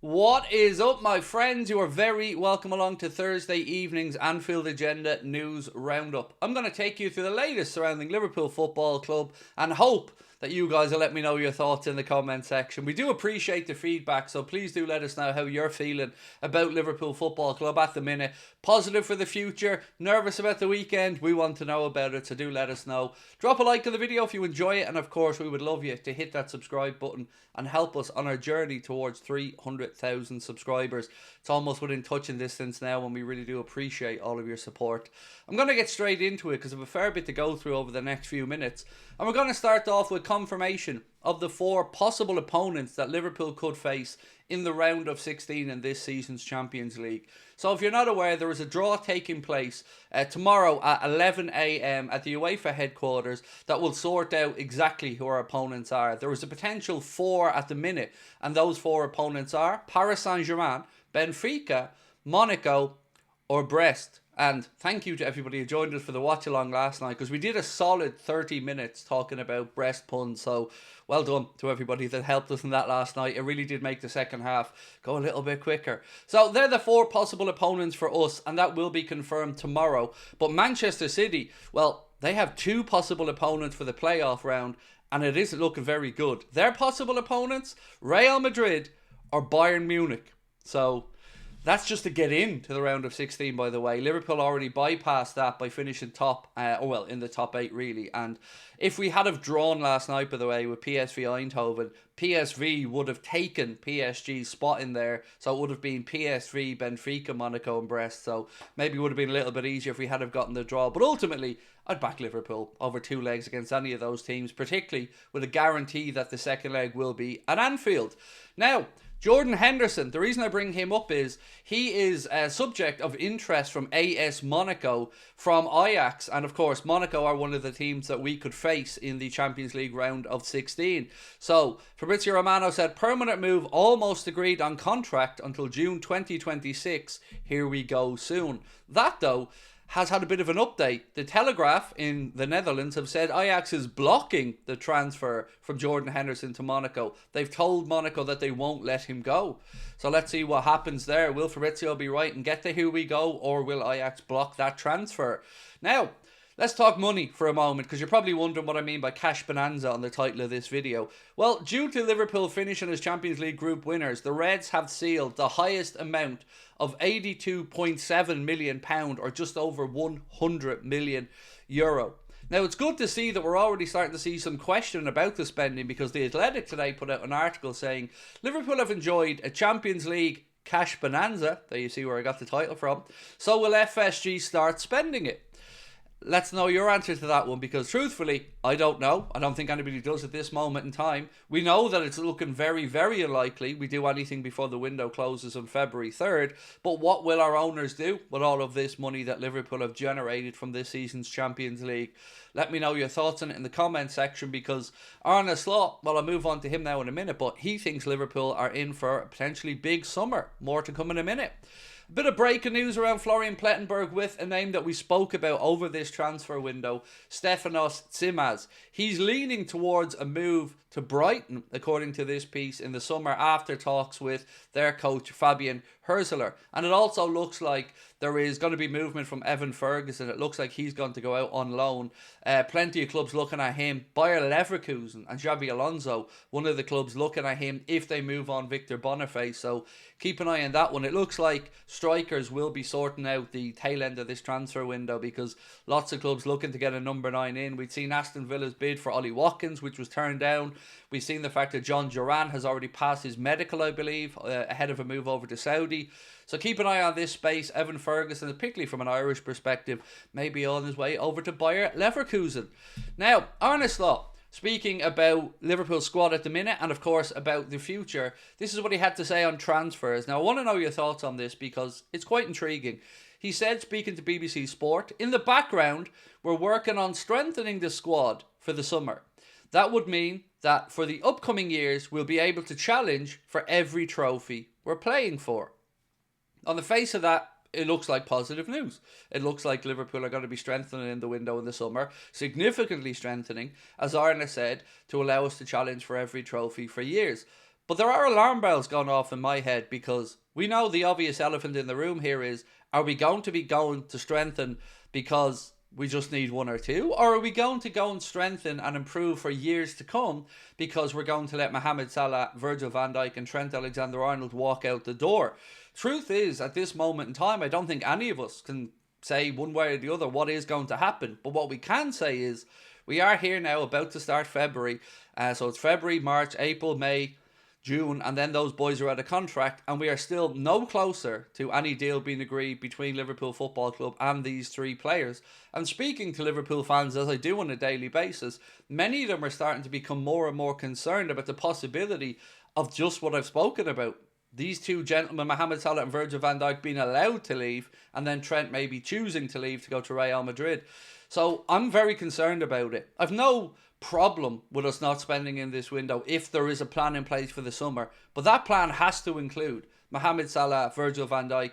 What is up, my friends? You are very welcome along to Thursday evening's Anfield Agenda News Roundup. I'm going to take you through the latest surrounding Liverpool Football Club and hope that you guys will let me know your thoughts in the comment section. We do appreciate the feedback, so please do let us know how you're feeling about Liverpool Football Club at the minute. Positive for the future, nervous about the weekend, we want to know about it, so do let us know. Drop a like on the video if you enjoy it, and of course we would love you to hit that subscribe button and help us on our journey towards 300,000 subscribers. It's almost within touching distance now, and we really do appreciate all of your support. I'm going to get straight into it because I have a fair bit to go through over the next few minutes. And we're going to start off with confirmation of the 4 possible opponents that Liverpool could face in the round of 16 in this season's Champions League. So if you're not aware, there is a draw taking place tomorrow at 11 a.m. at the UEFA headquarters that will sort out exactly who our opponents are. There is a potential 4 at the minute, and those 4 opponents are Paris Saint-Germain, Benfica, Monaco, or Brest. And thank you to everybody who joined us for the watch along last night, because we did a solid 30 minutes talking about Brest puns. So well done to everybody that helped us in that last night. It really did make the second half go a little bit quicker. So they're the 4 possible opponents for us, and that will be confirmed tomorrow. But Manchester City, well, they have 2 possible opponents for the playoff round, and it isn't looking very good. Their possible opponents, Real Madrid or Bayern Munich. So that's just to get into the round of 16, by the way. Liverpool already bypassed that by finishing top, in the top 8, really. And if we had have drawn last night, by the way, with PSV Eindhoven, PSV would have taken PSG's spot in there. So it would have been PSV, Benfica, Monaco and Brest. So maybe it would have been a little bit easier if we had have gotten the draw. But ultimately, I'd back Liverpool over 2 legs against any of those teams, particularly with a guarantee that the second leg will be at Anfield. Now, Jordan Henderson, the reason I bring him up is he is a subject of interest from AS Monaco, from Ajax, and of course Monaco are one of the teams that we could face in the Champions League round of 16. So Fabrizio Romano said permanent move almost agreed on contract until June 2026. Here we go soon. That though has had a bit of an update. The Telegraph in the Netherlands have said Ajax is blocking the transfer from Jordan Henderson to Monaco. They've told Monaco that they won't let him go. So let's see what happens there. Will Fabrizio be right and get to Here We Go, or will Ajax block that transfer? Now, let's talk money for a moment, because you're probably wondering what I mean by cash bonanza on the title of this video. Well, due to Liverpool finishing as Champions League group winners, the Reds have sealed the highest amount of £82.7 million, or just over €100 million. Now, it's good to see that we're already starting to see some question about the spending, because The Athletic today put out an article saying Liverpool have enjoyed a Champions League cash bonanza. There you see where I got the title from. So will FSG start spending it? Let's know your answer to that one, because truthfully, I don't know. I don't think anybody does at this moment in time. We know that it's looking very, very unlikely we do anything before the window closes on February 3rd. But what will our owners do with all of this money that Liverpool have generated from this season's Champions League? Let me know your thoughts on it in the comment section, because Arne Slot, well, I'll move on to him now in a minute, but he thinks Liverpool are in for a potentially big summer. More to come in a minute. A bit of breaking news around Florian Plettenberg with a name that we spoke about over this transfer window, Stefanos Tsimas. He's leaning towards a move to Brighton, according to this piece, in the summer after talks with their coach Fabian Hürzeler. And it also looks like there is going to be movement from Evan Ferguson. It looks like he's going to go out on loan. Plenty of clubs looking at him. Bayer Leverkusen and Xabi Alonso, one of the clubs looking at him if they move on Victor Boniface. So keep an eye on that one. It looks like strikers will be sorting out the tail end of this transfer window, because lots of clubs looking to get a number 9 in. We'd seen Aston Villa's bid for Ollie Watkins, which was turned down. We've seen the fact that John Duran has already passed his medical, I believe, ahead of a move over to Saudi. So keep an eye on this space. Evan Ferguson, particularly from an Irish perspective, may be on his way over to Bayer Leverkusen. Now, Arne Slot, speaking about Liverpool's squad at the minute, and of course about the future, this is what he had to say on transfers. Now, I want to know your thoughts on this, because it's quite intriguing. He said, speaking to BBC Sport, in the background, we're working on strengthening the squad for the summer. That would mean that for the upcoming years, we'll be able to challenge for every trophy we're playing for. On the face of that, it looks like positive news. It looks like Liverpool are going to be strengthening in the window in the summer, significantly strengthening, as Arne said, to allow us to challenge for every trophy for years. But there are alarm bells going off in my head, because we know the obvious elephant in the room here is, are we going to be going to strengthen because we just need one or two? Or are we going to go and strengthen and improve for years to come because we're going to let Mohamed Salah, Virgil van Dijk and Trent Alexander-Arnold walk out the door? Truth is, at this moment in time, I don't think any of us can say one way or the other what is going to happen. But what we can say is, we are here now, about to start February. So it's February, March, April, May, June, and then those boys are out of contract, and we are still no closer to any deal being agreed between Liverpool Football Club and these three players. And speaking to Liverpool fans, as I do on a daily basis, many of them are starting to become more and more concerned about the possibility of just what I've spoken about. These two gentlemen, Mohamed Salah and Virgil van Dijk, being allowed to leave, and then Trent maybe choosing to leave to go to Real Madrid. So I'm very concerned about it. I've no problem with us not spending in this window if there is a plan in place for the summer, but that plan has to include Mohamed Salah, Virgil van Dijk,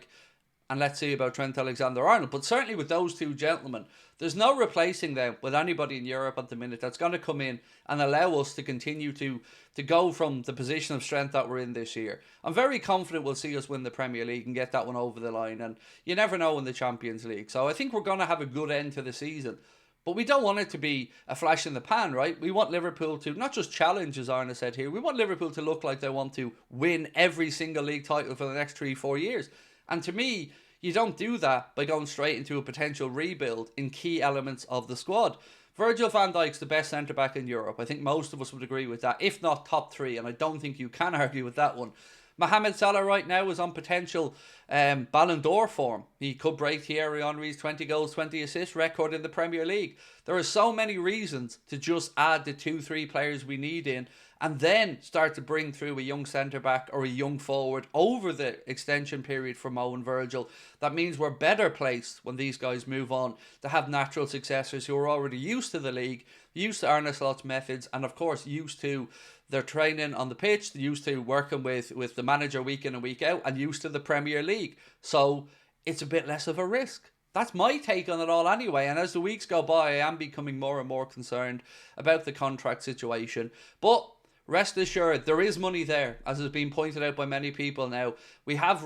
and let's see about Trent Alexander-Arnold. But certainly with those two gentlemen, there's no replacing them with anybody in Europe at the minute that's going to come in and allow us to continue to go from the position of strength that we're in this year. I'm very confident we'll see us win the Premier League and get that one over the line, and you never know in the Champions League. So I think we're going to have a good end to the season. But we don't want it to be a flash in the pan, right? We want Liverpool to not just challenge, as Arna said here. We want Liverpool to look like they want to win every single league title for the next 3-4 years. And to me, you don't do that by going straight into a potential rebuild in key elements of the squad. Virgil van Dijk's the best centre-back in Europe. I think most of us would agree with that, if not top three, and I don't think you can argue with that one. Mohamed Salah right now is on potential Ballon d'Or form. He could break Thierry Henry's 20 goals, 20 assists record in the Premier League. There are so many reasons to just add the 2-3 players we need in, and then start to bring through a young centre-back or a young forward over the extension period for Mo and Virgil. That means we're better placed when these guys move on to have natural successors who are already used to the league, used to Arne Slot's methods, and of course used to their training on the pitch, used to working with the manager week in and week out, and used to the Premier League. So it's a bit less of a risk. That's my take on it all anyway. And as the weeks go by, I am becoming more and more concerned about the contract situation. But rest assured, there is money there, as has been pointed out by many people now. We have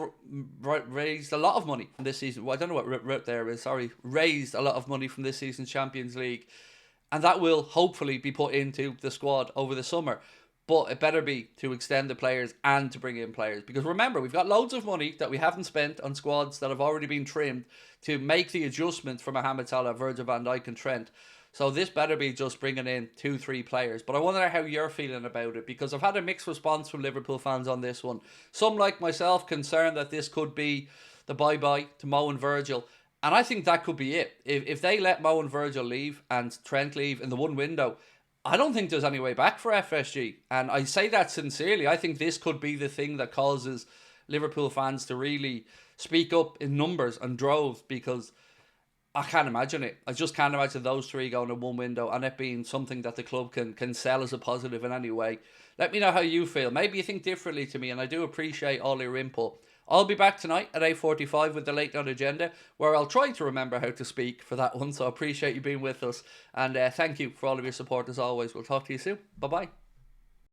raised a lot of money from this season. Well, I don't know what route there is. Sorry. Raised a lot of money from this season's Champions League. And that will hopefully be put into the squad over the summer. But it better be to extend the players and to bring in players. Because remember, we've got loads of money that we haven't spent on squads that have already been trimmed to make the adjustment for Mohamed Salah, Virgil van Dijk and Trent. So this better be just bringing in 2-3 players. But I wonder how you're feeling about it, because I've had a mixed response from Liverpool fans on this one. Some, like myself, concerned that this could be the bye-bye to Mo and Virgil. And I think that could be it. If they let Mo and Virgil leave and Trent leave in the one window, I don't think there's any way back for FSG. And I say that sincerely. I think this could be the thing that causes Liverpool fans to really speak up in numbers and droves, because I can't imagine it. I just can't imagine those three going in one window and it being something that the club can sell as a positive in any way. Let me know how you feel. Maybe you think differently to me, and I do appreciate all your input. I'll be back tonight at 8:45 with the Late Night Agenda, where I'll try to remember how to speak for that one. So I appreciate you being with us, and thank you for all of your support as always. We'll talk to you soon. Bye-bye.